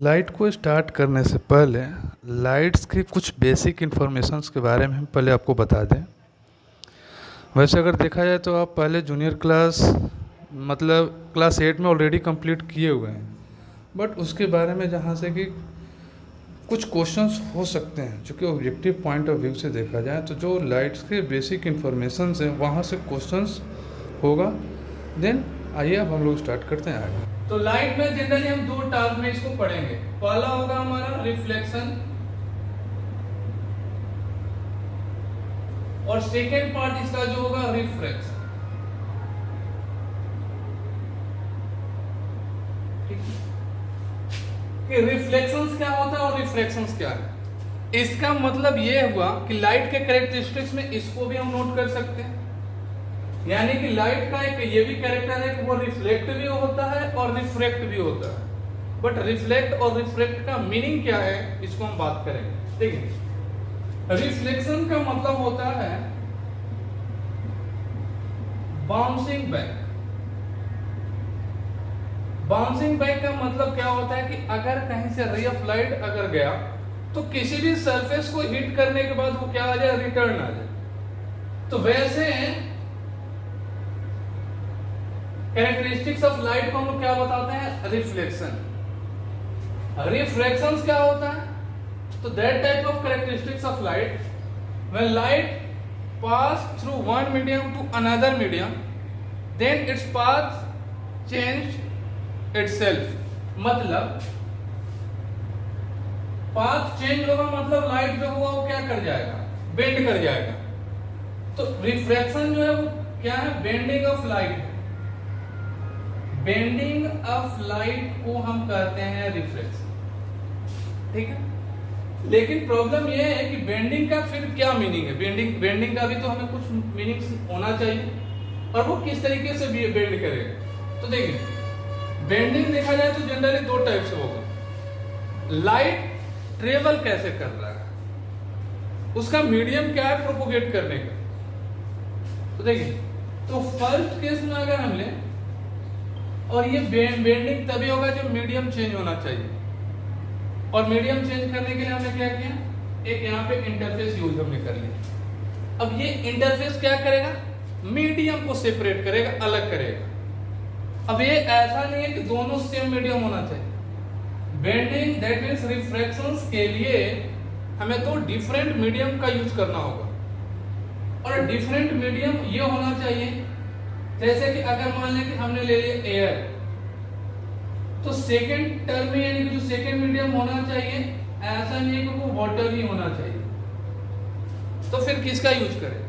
Light को start करने से पहले लाइट्स की कुछ बेसिक इन्फॉर्मेशंस के बारे में हम पहले आपको बता दें। वैसे अगर देखा जाए तो आप पहले जूनियर क्लास मतलब क्लास 8 में ऑलरेडी कंप्लीट किए हुए हैं, बट उसके बारे में जहाँ से कि कुछ क्वेश्चंस हो सकते हैं, चूँकि ऑब्जेक्टिव पॉइंट ऑफ व्यू से देखा जाए तो जो लाइट्स के बेसिक इन्फॉर्मेशंस हैं वहाँ से क्वेश्चंस होगा। देन आइए अब हम लोग स्टार्ट करते हैं आगे। तो लाइट में जनरली हम दो टार्म में इसको पढ़ेंगे। पहला होगा हमारा रिफ्लेक्शन और सेकेंड पार्ट इसका जो होगा रिफ्रैक्शन। कि रिफ्लेक्शंस क्या होता है और रिफ्रैक्शंस क्या है। इसका मतलब यह हुआ कि लाइट के कैरेक्टरिस्टिक्स में इसको भी हम नोट कर सकते हैं, यानी कि लाइट का एक ये भी कैरेक्टर है कि वो रिफ्लेक्ट भी होता है और रिफ्रैक्ट भी होता है। बट रिफ्लेक्ट और रिफ्रैक्ट का मीनिंग क्या है इसको हम बात करेंगे। देखिए, रिफ्लेक्शन का मतलब होता है बाउंसिंग बैक। बाउंसिंग बैक का मतलब क्या होता है कि अगर कहीं से रे ऑफ लाइट अगर गया तो किसी भी सरफेस को हिट करने के बाद वो क्या आ जाए, रिटर्न आ जाए। तो वैसे कैरेक्टरिस्टिक्स ऑफ लाइट को हम लोग क्या बताते हैं, रिफ्लेक्शन। रिफ्रैक्शन क्या होता है, तो that type of characteristics of light when light pass through one medium to another medium, then its path change itself। मतलब पाथ चेंज होगा, मतलब लाइट जो होगा वो क्या कर जाएगा, बेंड कर जाएगा। तो रिफ्रैक्शन जो है वो क्या है, bending of light. Bending of light को हम कहते हैं रिफ्रैक्शन, ठीक है। लेकिन प्रॉब्लम यह है कि बेंडिंग का फिर क्या मीनिंग है। बेंडिंग का भी तो हमें कुछ मीनिंग होना चाहिए, और वो किस तरीके से बेंड करेगा। तो देखिए, बेंडिंग देखा जाए तो जनरली दो टाइप से होगा। लाइट ट्रेवल कैसे कर रहा है, उसका मीडियम क्या है प्रोपोगेट करने का। तो देखिए, तो फर्स्ट केस में अगर हम लें, और ये बेंडिंग तभी होगा जब मीडियम चेंज होना चाहिए। और मीडियम चेंज करने के लिए हमने क्या किया, एक यहाँ पे इंटरफेस यूज हमने कर लिया। अब ये इंटरफेस क्या करेगा, मीडियम को सेपरेट करेगा, अलग करेगा। अब ये ऐसा नहीं है कि दोनों सेम मीडियम होना चाहिए। बेंडिंग दैट मींस रिफ्रैक्शंस के लिए हमें तो डिफरेंट मीडियम का यूज करना होगा, और डिफरेंट मीडियम ये होना चाहिए, जैसे कि अगर मान लें कि हमने ले लिया एयर, तो सेकेंड टर्म में यानी कि जो सेकेंड मीडियम होना चाहिए, ऐसा नहीं है कि वो वाटर ही होना चाहिए। तो फिर किसका यूज करें,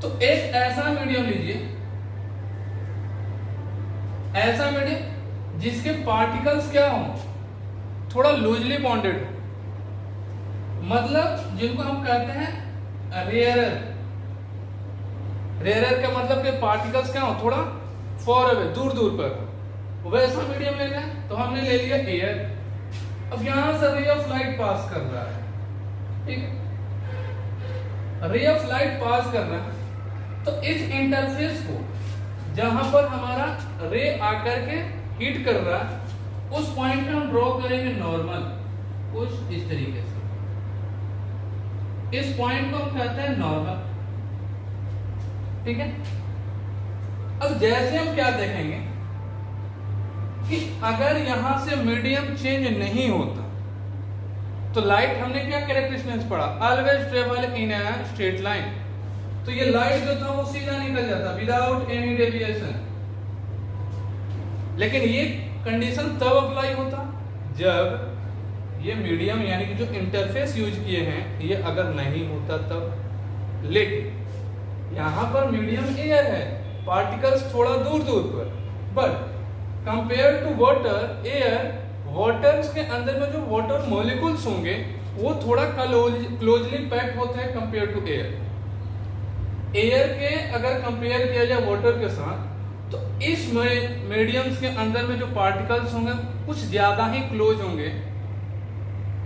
तो एक ऐसा मीडियम लीजिए, ऐसा मीडियम जिसके पार्टिकल्स क्या हो, थोड़ा लूजली बॉन्डेड हो, मतलब जिनको हम कहते हैं रेयरर। रेयरर का मतलब कि पार्टिकल्स क्या हो, थोड़ा फॉर अवे, दूर दूर पर। वैसा मीडियम लेना है, तो हमने ले लिया एयर। अब यहां से रे ऑफ लाइट पास कर रहा है, ठीक है, रे ऑफ लाइट पास कर रहा है। तो इस इंटरफेस को जहां पर हमारा रे आकर के हिट कर रहा है, उस पॉइंट पे हम ड्रॉ करेंगे नॉर्मल, कुछ इस तरीके से। इस पॉइंट को हम कहते हैं नॉर्मल, ठीक है। अब जैसे हम क्या देखेंगे कि अगर यहां से मीडियम चेंज नहीं होता, तो लाइट हमने क्या कैरेक्टरिस्टिक्स पढ़ा, always travel in a straight line. तो ये लाइट जो था वो सीधा निकल जाता विदाउट एनी डेविएशन। लेकिन ये कंडीशन तब अप्लाई होता जब ये मीडियम यानी कि जो इंटरफेस यूज किए हैं ये अगर नहीं होता तब। लेकिन यहां पर मीडियम एयर है, पार्टिकल्स थोड़ा दूर दूर पर, but compare to water, air, waters के अंदर में जो वाटर मॉलिक्यूल्स होंगे वो थोड़ा क्लोजली पैक्ड होते हैं कंपेयर टू एयर। एयर के अगर कंपेयर किया जाए वाटर के साथ, तो इस मीडियम्स के अंदर में जो पार्टिकल्स होंगे कुछ ज्यादा ही क्लोज होंगे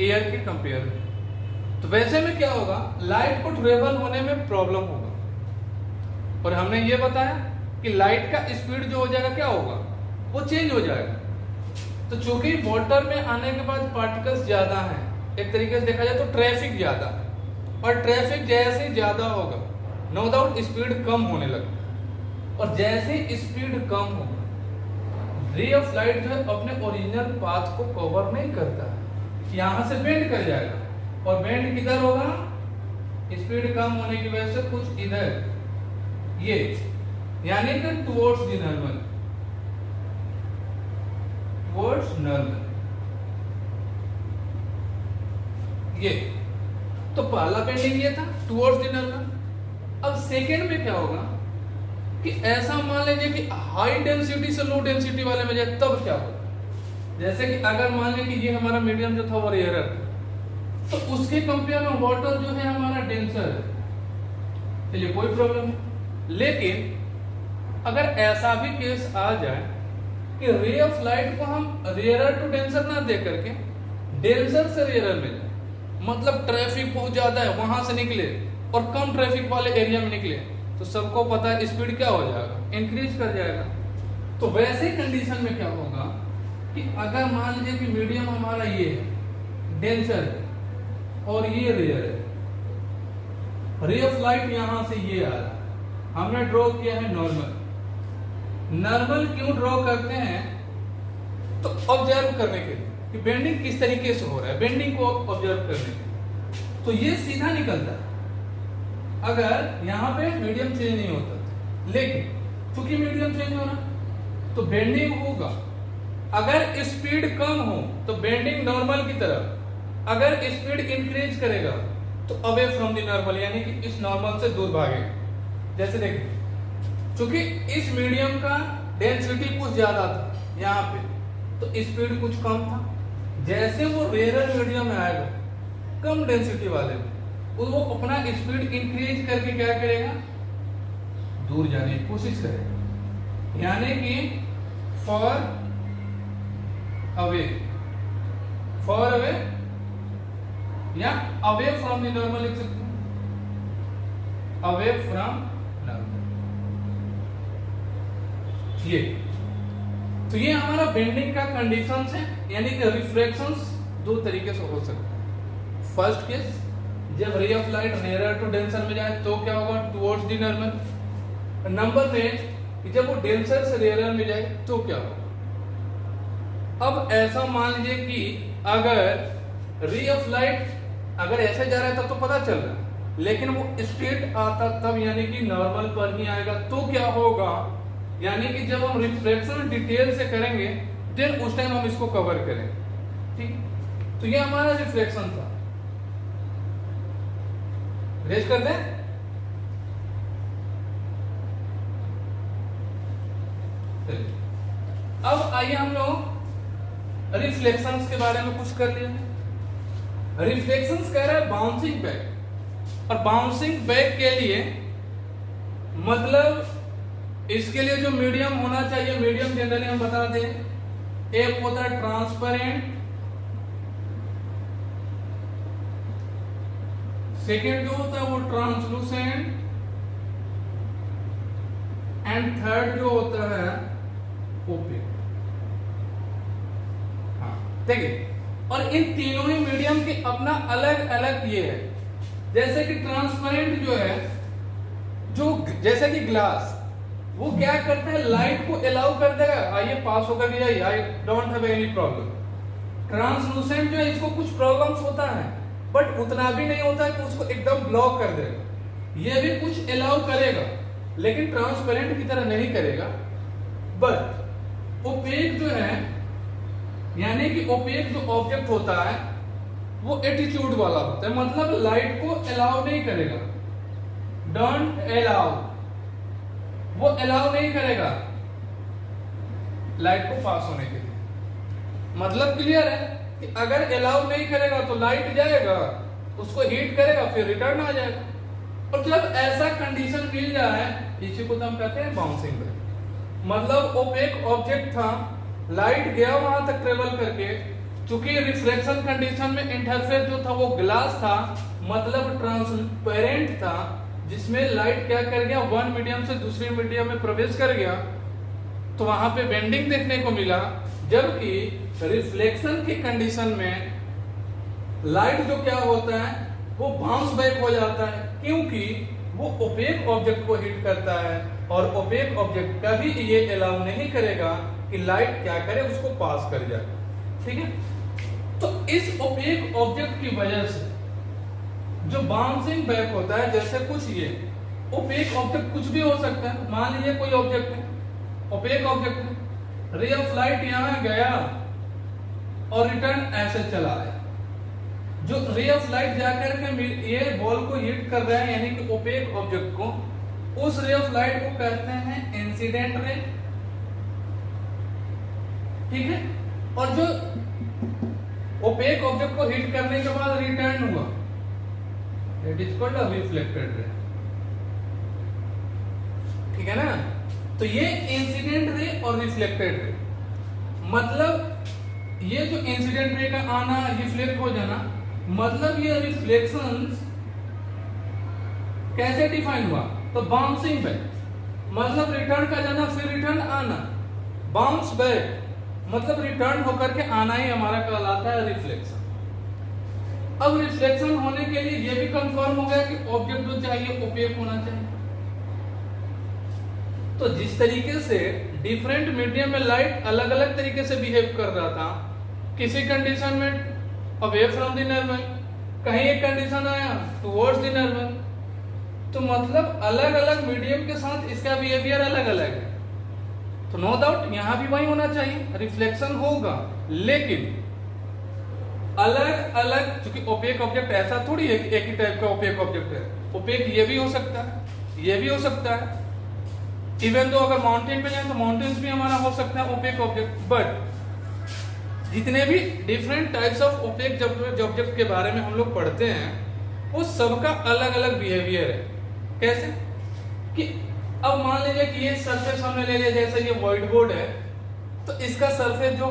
एयर के कंपेयर में। तो वैसे में क्या होगा, लाइट को ट्रेवल होने में प्रॉब्लम होगा। और हमने ये बताया कि लाइट का स्पीड जो हो जाएगा क्या होगा, वो चेंज हो जाएगा। तो चूंकि वाटर में आने के बाद पार्टिकल्स ज़्यादा हैं, एक तरीके से देखा जाए तो ट्रैफिक ज़्यादा है, और ट्रैफिक जैसे ही ज़्यादा होगा नो डाउट स्पीड कम होने लगेगी, और जैसे ही स्पीड कम होगा रे ऑफ लाइट जो है अपने ओरिजिनल पाथ को कवर नहीं करता है, यहाँ से बेंड कर जाएगा, और बेंड किधर होगा, स्पीड कम होने की वजह से कुछ इधर, ये यानी कि towards the normal, towards normal, ये तो पहला बेंडिंग ये था टुवर्ड्स द नॉर्मल। अब सेकेंड में क्या होगा कि ऐसा मान लीजिए कि हाई डेंसिटी से लो डेंसिटी वाले में जाए, तब क्या होगा, जैसे कि अगर मान लें कि ये हमारा मीडियम जो था वो रेयरर था, तो उसके कंपेयर में वाटर जो है हमारा डेंसर है, चलिए कोई प्रॉब्लम नहीं। लेकिन अगर ऐसा भी केस आ जाए कि रे ऑफ लाइट को हम रेयरर टू डेंसर ना दे करके डेंसर से रेयरर में जाए, मतलब ट्रैफिक बहुत ज्यादा है वहां से निकले और कम ट्रैफिक वाले एरिया में निकले, तो सबको पता है स्पीड क्या हो जाएगा, इंक्रीज कर जाएगा। तो वैसे कंडीशन में क्या होगा कि अगर मान लीजिए कि मीडियम हमारा ये है, डेंसर है, और ये रेयर है, रे ऑफ लाइट यहां से ये आ रहा है, हमने ड्रॉ किया है नॉर्मल। नॉर्मल क्यों ड्रॉ करते हैं, तो ऑब्जर्व करने के लिए कि बेंडिंग किस तरीके से हो रहा है, बेंडिंग को ऑब्जर्व करने के लिए। तो ये सीधा निकलता है अगर यहाँ पे मीडियम चेंज नहीं होता, लेकिन चूंकि मीडियम चेंज हो रहा तो बेंडिंग होगा। अगर स्पीड कम हो तो बेंडिंग नॉर्मल की तरफ, अगर स्पीड इंक्रीज करेगा तो अवे फ्रॉम द नॉर्मल, यानी कि इस नॉर्मल से दूर भागेगा। जैसे देखिए चूंकि इस मीडियम का डेंसिटी कुछ ज्यादा था यहाँ पे, तो स्पीड कुछ कम था, जैसे वो रेयर मीडियम में आएगा कम डेंसिटी वाले में, वो अपना स्पीड इंक्रीज करके क्या करेगा, दूर जाने की कोशिश करेगा, यानी कि फॉर अवे, फॉर अवे या अवे फ्रॉम द नॉर्मल लिख सकते हैं, अवे फ्रॉम नॉर्मल। ये तो ये हमारा बेंडिंग का कंडीशंस है, यानी कि रिफ्रैक्शंस दो तरीके से हो सकते हैं। फर्स्ट केस जब ray of light nearer to denser में जाए तो क्या होगा, towards the normal. Number next जब वो डेंसर से रेयर में जाए तो क्या होगा। अब ऐसा मान लीजिए कि अगर रे ऑफ लाइट अगर ऐसे जा रहा था तो पता चल रहा है, लेकिन वो स्ट्रेट आता तब, यानी कि नॉर्मल पर ही आएगा, तो क्या होगा, यानी कि जब हम रिफ्लेक्शन डिटेल से करेंगे देन उस टाइम हम इसको कवर करेंगे। ठीक, तो ये हमारा रिफ्लेक्शन था। रेज कर दें, अब आइए हम लोग रिफ्लेक्शंस के बारे में कुछ कर लिए। रिफ्लेक्शंस कह रहा है बाउंसिंग बैक, और बाउंसिंग बैक के लिए मतलब इसके लिए जो मीडियम होना चाहिए, मीडियम जनरली हम बता दें, एक होता है ट्रांसपेरेंट, सेकेंड जो होता है वो ट्रांसलूसेंट, एंड थर्ड जो होता है ओपेक। हाँ देखिए, और इन तीनों ही मीडियम की अपना अलग अलग ये है। जैसे कि ट्रांसपेरेंट जो है, जो जैसे कि ग्लास, वो क्या करता है, लाइट को अलाउ कर देगा, आइए पास होकर जाइए, I don't have any problem. Translucent जो है, इसको कुछ प्रॉब्लम्स होता है, बट उतना भी नहीं होता कि उसको एकदम ब्लॉक कर देगा, ये भी कुछ अलाउ करेगा, लेकिन ट्रांसपेरेंट की तरह नहीं करेगा। बट ओपेक जो है, यानी कि ओपेक जो ऑब्जेक्ट होता है वो एटीट्यूड वाला होता है, मतलब लाइट को अलाउ नहीं करेगा, डोंट अलाउ, वो अलाउ नहीं करेगा लाइट को पास होने के लिए। मतलब क्लियर है कि अगर अलाउ नहीं करेगा तो लाइट जाएगा, उसको हीट करेगा, फिर रिटर्न आ जाएगा। और जब ऐसा कंडीशन मिल जाए, इसी को तो हम कहते हैं बाउंसिंग बैक। मतलब ओपेक ऑब्जेक्ट था, लाइट गया वहां तक ट्रेवल करके, चूंकि रिफ्लेक्शन कंडीशन में इंटरफेस जो था वो ग्लास था, मतलब ट्रांसपेरेंट था, जिसमें लाइट क्या कर गया, वन मीडियम से दूसरे मीडियम में प्रवेश कर गया, तो वहां पे बेंडिंग देखने को मिला। जबकि रिफ्लेक्शन की कंडीशन में लाइट जो क्या होता है वो बाउंस बैक हो जाता है, क्योंकि वो ओपेक ऑब्जेक्ट को हिट करता है और ओपेक ऑब्जेक्ट कभी ये अलाउ नहीं करेगा कि लाइट क्या करे, उसको पास कर जाए। ठीक है, तो इस ओपेक ऑब्जेक्ट की वजह से जो बाउंसिंग बैक होता है, जैसे कुछ ये ओपेक ऑब्जेक्ट कुछ भी हो सकता है, मान लीजिए कोई ऑब्जेक्ट है, ओपेक ऑब्जेक्ट है, रे ऑफ लाइट यहां गया और रिटर्न ऐसे चला आया। जो रे ऑफ लाइट जाकर के ये बॉल को हिट कर रहा है, यानी कि ओपेक ऑब्जेक्ट को, उस रे ऑफ लाइट को कहते हैं इंसिडेंट रे। ठीक है, और जो ओपेक ऑब्जेक्ट को हिट करने के बाद रिटर्न हुआ, it is called reflected ray. ठीक है ना, तो ये इंसिडेंट रे और रिफ्लेक्टेड रे, मतलब ये जो इंसिडेंट रे का आना, रिफ्लेक्ट हो जाना, मतलब ये रिफ्लेक्शंस कैसे डिफाइन हुआ, तो बाउंसिंग बैक मतलब रिटर्न का जाना फिर रिटर्न आना, बाउंस बैक मतलब रिटर्न होकर के आना ही हमारा कहलाता है रिफ्लेक्शन। अब रिफ्लेक्शन होने के लिए ये भी कंफर्म हो गया कि ऑब्जेक्ट जो चाहिए ओपेक होना चाहिए। तो जिस तरीके से डिफरेंट मीडियम में लाइट अलग अलग तरीके से बिहेव कर रहा था, किसी कंडीशन में अवे फ्रॉम द नॉर्मल, कहीं एक कंडीशन आया टुवर्ड्स द नॉर्मल, तो मतलब अलग अलग मीडियम के साथ इसका बिहेवियर अलग अलग है। तो नो डाउट यहां भी वही होना चाहिए, रिफ्लेक्शन होगा, लेकिन अलग अलग, क्योंकि ओपेक ऑब्जेक्ट ऐसा थोड़ी है कि एक ही टाइप का ओपेक ऑब्जेक्ट है। ओपेक ये भी हो सकता है, ये भी हो सकता है, इवन तो अगर माउंटेन पे जाए तो माउंटेन्स भी हमारा हो सकता है ओपेक ऑब्जेक्ट। बट जितने भी different types of opaque object के बारे में हम लोग पढ़ते हैं, वो सबका अलग अलग बिहेवियर है। कैसे कि अब मान लीजिए कि ये सरफेस हमने ले लिया, जैसे ये व्हाइट बोर्ड है, तो इसका सरफेस जो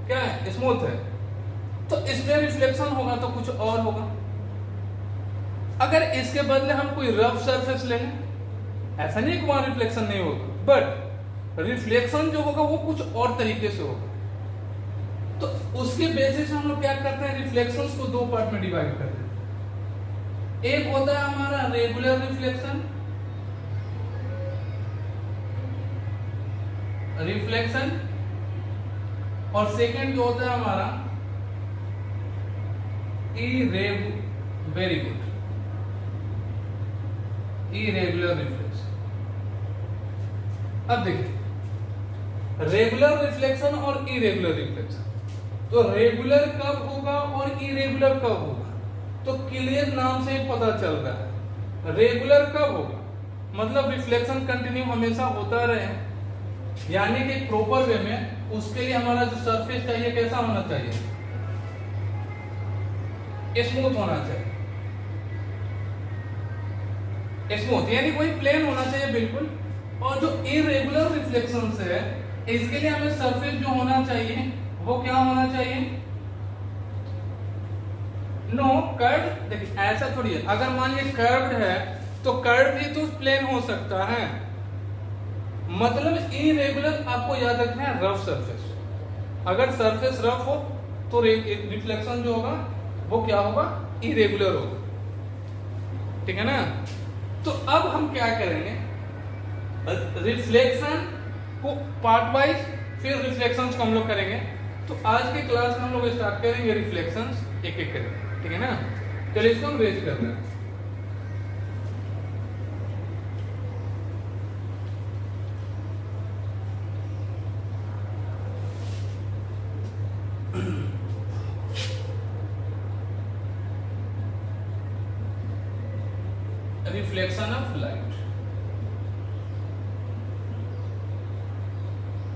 क्या है, स्मूथ है, तो इसमें रिफ्लेक्शन होगा तो कुछ और होगा। अगर इसके बदले हम कोई रफ सरफेस ले लें, ऐसा नहीं कि वहां रिफ्लेक्शन नहीं होगा, बट रिफ्लेक्शन जो होगा वो कुछ और तरीके से होगा। तो उसके बेसिस हम लोग क्या करते हैं, रिफ्लेक्शंस को दो पार्ट में डिवाइड करते हैं। एक होता है हमारा रेगुलर रिफ्लेक्शन, और सेकंड जो होता है हमारा वेरी गुड, इरेगुलर रिफ्लेक्शन। अब देखिए रेगुलर रिफ्लेक्शन और इरेगुलर रिफ्लेक्शन, तो रेगुलर कब होगा और इरेगुलर कब होगा, तो क्लियर नाम से पता चल रहा है। रेगुलर कब होगा, मतलब रिफ्लेक्शन कंटिन्यू हमेशा होता रहे, यानी कि प्रॉपर वे में, उसके लिए हमारा जो सरफेस चाहिए कैसा होना चाहिए, स्मूथ होना चाहिए, स्मूथ यानी कोई प्लेन होना चाहिए बिल्कुल। और जो इरेगुलर रिफ्लेक्शन है, इसके लिए हमें सरफेस जो होना चाहिए वो क्या होना चाहिए, नो कर्व। देखिए ऐसा थोड़ी है, अगर मान लीजिए कर्व्ड है तो कर्व भी तो प्लेन हो सकता है, मतलब इरेगुलर आपको याद रखना है रफ सरफेस। अगर सरफेस रफ हो तो रिफ्लेक्शन जो होगा वो क्या होगा, इरेगुलर होगा। ठीक है ना, तो अब हम क्या करेंगे, रिफ्लेक्शन को पार्ट वाइज, फिर रिफ्लेक्शंस को हम लोग करेंगे। तो आज के क्लास में हम लोग स्टार्ट करेंगे रिफ्लेक्शंस एक एक करेंगे। ठीक है ना, चलिए इसको हम रेज कर रहे हैं। रिफ्लेक्शन ऑफ लाइट,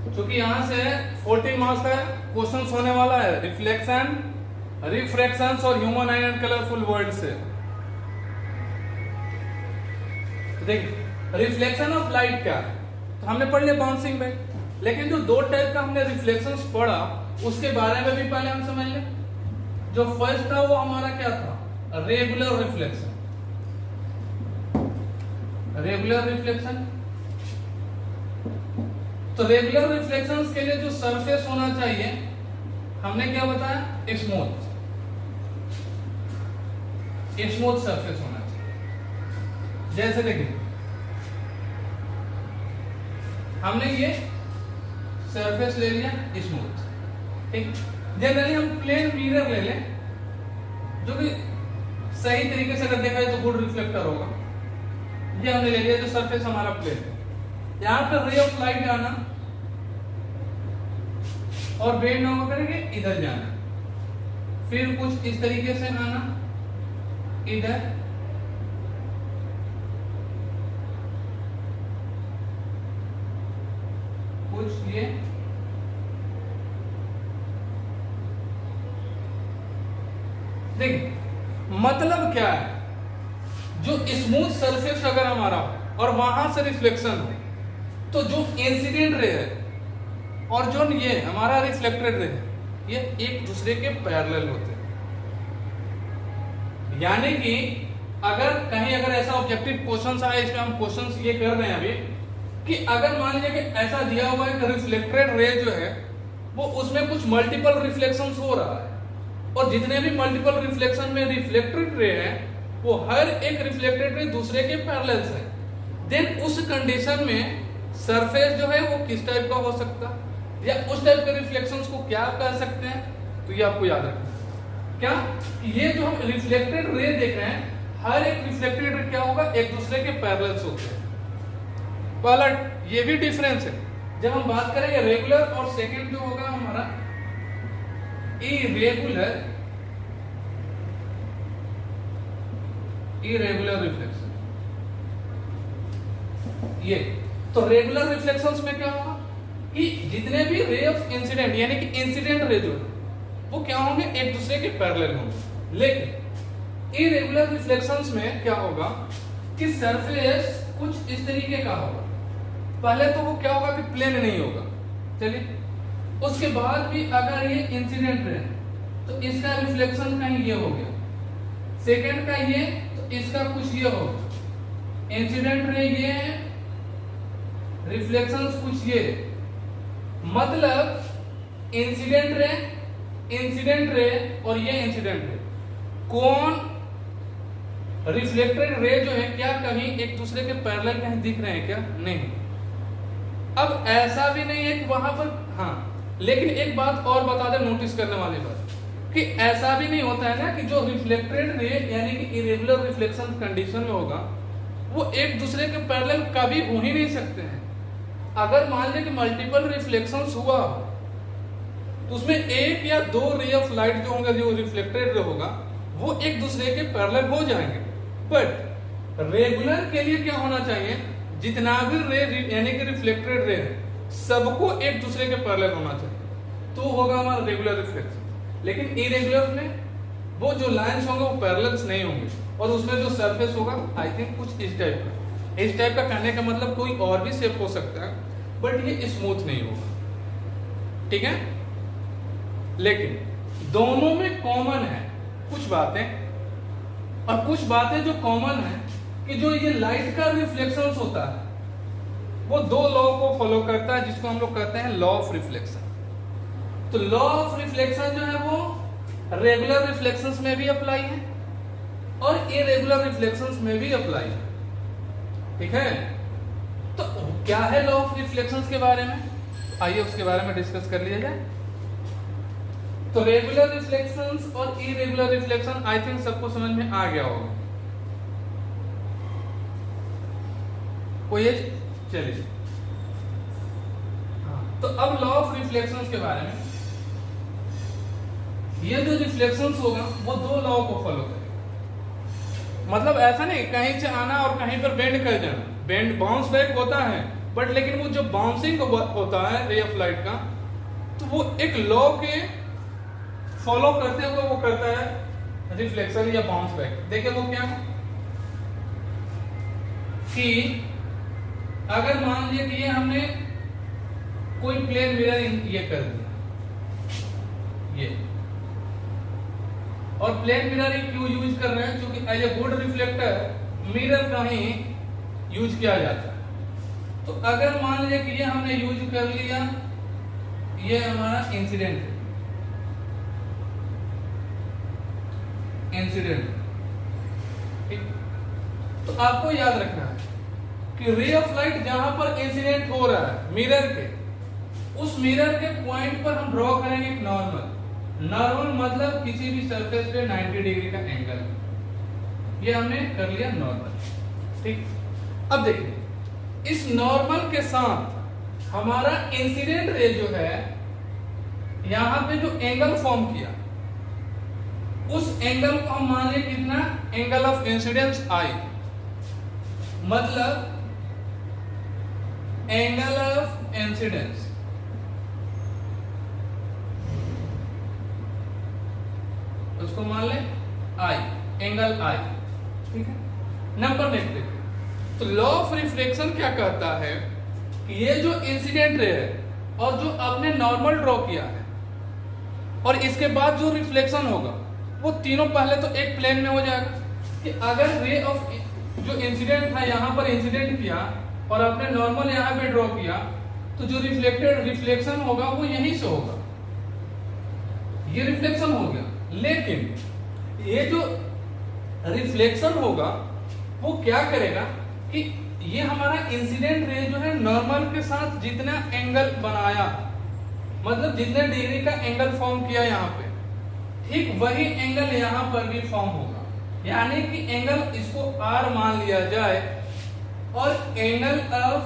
क्योंकि यहां से 40 मार्क्स का क्वेश्चन होने वाला है रिफ्लेक्शन, रिफ्रैक्शंस और human I and colourful word से। तो देखिए रिफ्लेक्शन ऑफ लाइट क्या है, तो हमने पढ़ लिया बाउंसिंग बैक, लेकिन जो दो टाइप का हमने रिफ्लेक्शंस पढ़ा उसके बारे में भी पहले हम समझ लें। जो फर्स्ट था वो हमारा क्या था, रेगुलर रिफ्लेक्शन। रेगुलर रिफ्लेक्शन तो रेगुलर रिफ्लेक्शंस के लिए जो सरफेस होना चाहिए हमने क्या बताया, स्मूथ सरफेस होना चाहिए। जैसे देखिए हमने ये सरफेस ले लिया स्मूथ, ठीक। जनरली हम प्लेन मिरर ले लें जो कि सही तरीके से अगर देखा जाए तो गुड रिफ्लेक्टर होगा। ये हमने ले लिया जो सरफेस हमारा प्लेन है, यहां पर रे ऑफ लाइट आना और बेंड होकर करेंगे इधर जाना, फिर कुछ इस तरीके से आना इधर, कुछ ये देखिए मतलब क्या है, जो स्मूथ सरफेस अगर हमारा और वहां से रिफ्लेक्शन हो तो जो इंसिडेंट रे है और जो ये हमारा रिफ्लेक्टेड रे है ये एक दूसरे के पैरेलल होते हैं। यानी कि अगर कहीं अगर ऐसा ऑब्जेक्टिव क्वेश्चन आए, इसमें हम क्वेश्चन ये कर रहे हैं अभी कि अगर मान लीजिए कि ऐसा दिया हुआ है कि रिफ्लेक्टेड रे जो है वो उसमें कुछ मल्टीपल रिफ्लेक्शंस हो रहा है और जितने भी मल्टीपल रिफ्लेक्शन में रिफ्लेक्टेड रे है वो हर एक रिफ्लेक्टेड रे दूसरे के पैरेलल है, देन उस कंडीशन में सरफेस जो है वो किस टाइप का हो सकता है या उस टाइप के रिफ्लेक्शंस को क्या कह सकते हैं, तो ये आपको याद रखना है। क्या ये जो हम रिफ्लेक्टेड रे देख रहे हैं हर एक रिफ्लेक्टेड रे क्या होगा, एक दूसरे के पैरेलल्स होते हैं। पहला ये भी डिफरेंस है, जब हम बात करेंगे रेगुलर और सेकंड जो होगा हमारा इरेगुलर रिफ्लेक्शन। ये तो रेगुलर रिफ्लेक्शंस में क्या होगा कि जितने भी रे ऑफ इंसिडेंट यानी कि इंसिडेंट रे जो वो क्या होंगे, एक दूसरे के पैरेलल होंगे। लेकिन इरेगुलर रिफ्लेक्शंस में क्या होगा कि सरफेस कुछ इस तरीके का होगा। पहले तो वो क्या होगा कि प्लेन नहीं होगा, चलिए, उसके बाद भी अगर ये इंसिडेंट रे तो इसका रिफ्लेक्शन कहीं ये हो गया, सेकंड का ये तो इसका कुछ ये होगा, इंसिडेंट रे ये है, रिफ्लेक्शंस कुछ ये, मतलब इंसिडेंट रे और ये इंसिडेंट रे कौन रिफ्लेक्टेड रे जो है क्या कहीं एक दूसरे के पैरेलल कहीं दिख रहे हैं क्या, नहीं। अब ऐसा भी नहीं है कि वहां पर, हाँ, लेकिन एक बात और बता दें नोटिस करने वाली बात कि ऐसा भी नहीं होता है ना कि जो रिफ्लेक्टेड रे यानी कि इरेगुलर रिफ्लेक्शन कंडीशन में होगा वो एक दूसरे के पैरेलल कभी हो ही नहीं सकते हैं। अगर मान लें कि मल्टीपल रिफ्लेक्शंस हुआ तो उसमें एक या दो रे ऑफ लाइट जो होंगे जो रिफ्लेक्टेड रे होगा वो एक दूसरे के पैरेलल हो जाएंगे। बट रेगुलर के लिए क्या होना चाहिए, जितना भी रे यानी कि रिफ्लेक्टेड रे है सबको एक दूसरे के पैरेलल होना चाहिए, तो होगा हमारा रेगुलर रिफ्लेक्शन। लेकिन इरेगुलर में वो जो लाइंस होंगे वो पैरेलल्स नहीं होंगे और उसमें जो सरफेस होगा आई थिंक कुछ इस टाइप का कहने का मतलब कोई और भी शेप हो सकता है बट ये स्मूथ नहीं होगा, ठीक है। लेकिन दोनों में कॉमन है कुछ बातें, और कुछ बातें जो कॉमन है कि जो ये लाइट का रिफ्लेक्शंस होता है वो दो लॉ को फॉलो करता है जिसको हम लोग कहते हैं लॉ ऑफ रिफ्लेक्शन। तो लॉ ऑफ रिफ्लेक्शन जो है वो रेगुलर रिफ्लेक्शंस में भी अप्लाई है और इरेगुलर रिफ्लेक्शंस में भी अप्लाई है, ठीक है। तो क्या है लॉ ऑफ रिफ्लेक्शंस के बारे में, आइए उसके बारे में डिस्कस कर लिया जाए। तो रेगुलर रिफ्लेक्शंस और इरेगुलर रिफ्लेक्शन आई थिंक सबको समझ में आ गया होगा, कोई चलिए। तो अब लॉ ऑफ रिफ्लेक्शंस के बारे में, ये जो रिफ्लेक्शंस होगा वो दो लॉ को फॉलो करेगा। मतलब ऐसा नहीं कहीं से आना और कहीं पर बेंड कर जाना, बेंड बाउंस बैक होता है बट लेकिन वो जो बाउंसिंग होता है रे ऑफ लाइट का तो वो एक लॉ के फॉलो करते हुए वो करता है रिफ्लेक्शन या बाउंस बैक। देखिए वो क्या है कि अगर मान लीजिए कि ये हमने कोई प्लेन मिरर ये कर दिया ये, और प्लेन मिरर क्यों यूज कर रहे हैं, क्योंकि as a good reflector mirror का ही यूज किया जाता है। तो अगर मान लीजिए कि ये हमने यूज कर लिया, ये हमारा इंसिडेंट है, इंसिडेंट, ठीक। तो आपको याद रखना है कि रे ऑफ लाइट जहां पर इंसिडेंट हो रहा है मिरर के, उस मिरर के पॉइंट पर हम ड्रॉ करेंगे एक नॉर्मल। नॉर्मल मतलब किसी भी सरफेस पे 90 डिग्री का एंगल, ये हमने कर लिया नॉर्मल, ठीक। अब देखिए इस नॉर्मल के साथ हमारा इंसिडेंट रे जो है यहां पे जो एंगल फॉर्म किया, उस एंगल को हम मान लें कितना, एंगल ऑफ इंसिडेंस आई, मतलब एंगल ऑफ इंसिडेंस उसको मान ले आई, एंगल आई, ठीक है। नंबर नेक्स्ट देखिए, तो लॉ ऑफ रिफ्लेक्शन क्या कहता है कि ये जो इंसिडेंट रे है और जो आपने नॉर्मल ड्रॉ किया है और इसके बाद जो रिफ्लेक्शन होगा वो तीनों पहले तो एक प्लेन में हो जाएगा कि अगर रे ऑफ जो इंसिडेंट था यहां पर इंसिडेंट किया और आपने नॉर्मल यहां पे ड्रॉ किया, तो जो रिफ्लेक्शन होगा वो यहीं से होगा, ये रिफ्लेक्शन हो गया। लेकिन ये जो रिफ्लेक्शन होगा वो क्या करेगा कि ये हमारा इंसिडेंट रे जो है नॉर्मल के साथ जितना एंगल बनाया, मतलब जितने डिग्री का एंगल फॉर्म किया यहाँ पे, ठीक वही एंगल यहाँ पर भी फॉर्म होगा। यानी कि एंगल इसको R मान लिया जाए और एंगल ऑफ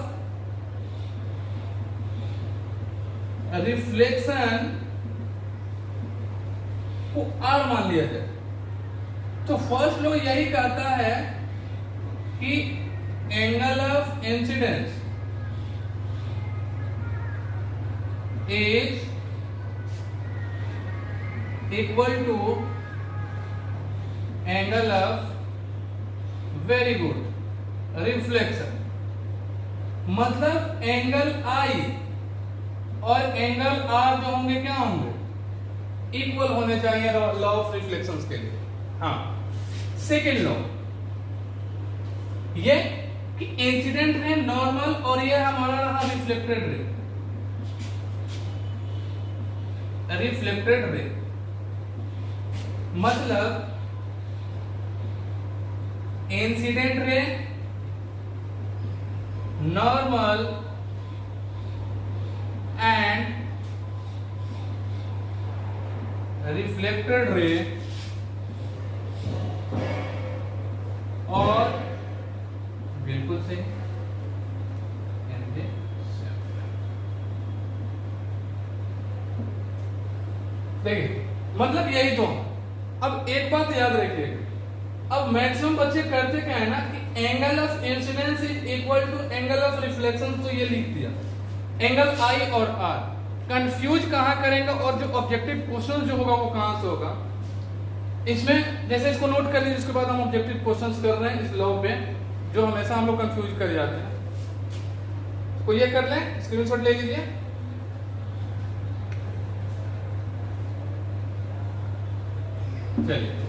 रिफ्लेक्शन को R मान लिया जाए। तो फर्स्ट लॉ यही कहता है कि angle of incidence is equal to angle of, very good, reflection. मतलब एंगल I और एंगल R जो होंगे क्या होंगे, इक्वल होने चाहिए लॉ ऑफ रिफ्लेक्शंस के लिए। हाँ, सेकेंड लॉ ये कि इंसिडेंट रे नॉर्मल और ये हमारा रहा रिफ्लेक्टेड रे, रिफ्लेक्टेड रे मतलब incident ray normal and reflected ray और बिल्कुल सही देखिए, मतलब यही तो। अब एक बात याद रखिएगा, अब मैक्सिमम बच्चे करते क्या है ना कि angle of incidence is equal to angle of reflection, तो ये लिख दिया एंगल I और R। कंफ्यूज कहां करेंगे और जो ऑब्जेक्टिव क्वेश्चन जो होगा वो कहां से होगा, इसमें जैसे इसको नोट कर लीजिए, इसके बाद हम ऑब्जेक्टिव क्वेश्चंस कर रहे हैं इस लॉ पे, जो हमेशा हम लोग कंफ्यूज कर जाते हैं। तो ये कर लें, स्क्रीनशॉट ले लीजिए। चलिए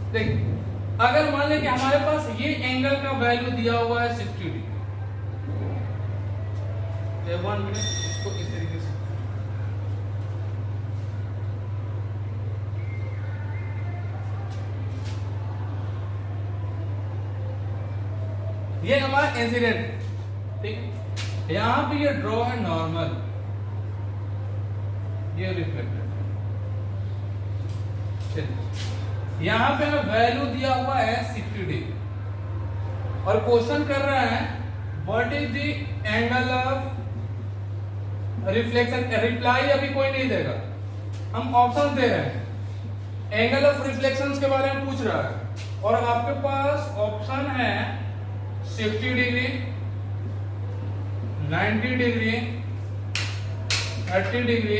देखिए, अगर मान लें कि हमारे पास ये एंगल का वैल्यू दिया हुआ है 60 डिग्री, 1 मिनट इसको इस तरीके से, ये हमारा इंसिडेंट, ठीक। यहां पे ये ड्रॉ है नॉर्मल, ये रिफ्लेक्टेड। यहां पे हमें वैल्यू दिया हुआ है 60 डिग्री और क्वेश्चन कर रहा है what is the angle of reflection. Reply अभी कोई नहीं देगा, हम ऑप्शन दे रहे हैं। एंगल ऑफ रिफ्लेक्शन के बारे में पूछ रहा है और आपके पास ऑप्शन है 60 degree, 90 degree, 30 degree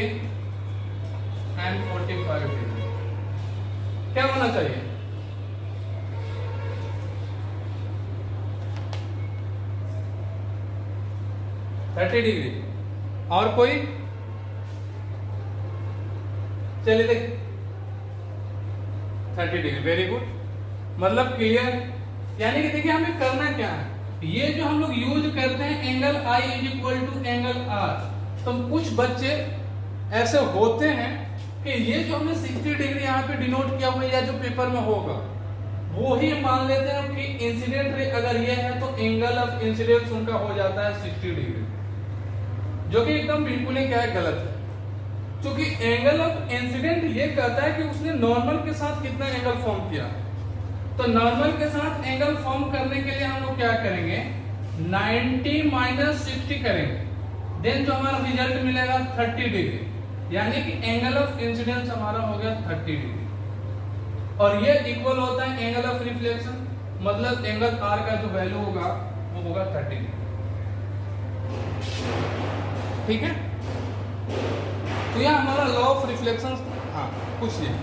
and 45 degree. क्या होना चाहिए, $30 और कोई चलिए देख 30 डिग्री, वेरी गुड, मतलब क्लियर। यानी कि देखिए हमें करना क्या है, ये जो हम लोग यूज करते हैं angle I is equal to angle R, तो कुछ बच्चे ऐसे होते हैं कि ये जो हमने 60 डिग्री यहाँ पे डिनोट किया हुआ है या जो पेपर में होगा वो ही मान लेते हैं कि इंसिडेंट रे अगर ये है तो एंगल ऑफ इंसिडेंस उनका हो जाता है 60 डिग्री, जो कि एकदम बिल्कुल ही क्या है, गलत है। क्योंकि एंगल ऑफ इंसिडेंट ये कहता है कि उसने नॉर्मल के साथ कितना एंगल फॉर्म किया, तो नॉर्मल के साथ एंगल फॉर्म करने के लिए हम लोग क्या करेंगे, 90 माइनस 60 करेंगे, देन जो हमारा रिजल्ट मिलेगा 30 डिग्री, यानी कि एंगल ऑफ इंसिडेंस हमारा हो गया 30 डिग्री, और ये इक्वल होता है एंगल ऑफ रिफ्लेक्शन, मतलब एंगल आर का जो वैल्यू होगा वो होगा 30 डिग्री। ठीक है, तो यह हमारा लॉ ऑफ रिफ्लेक्शन। हाँ कुछ नहीं,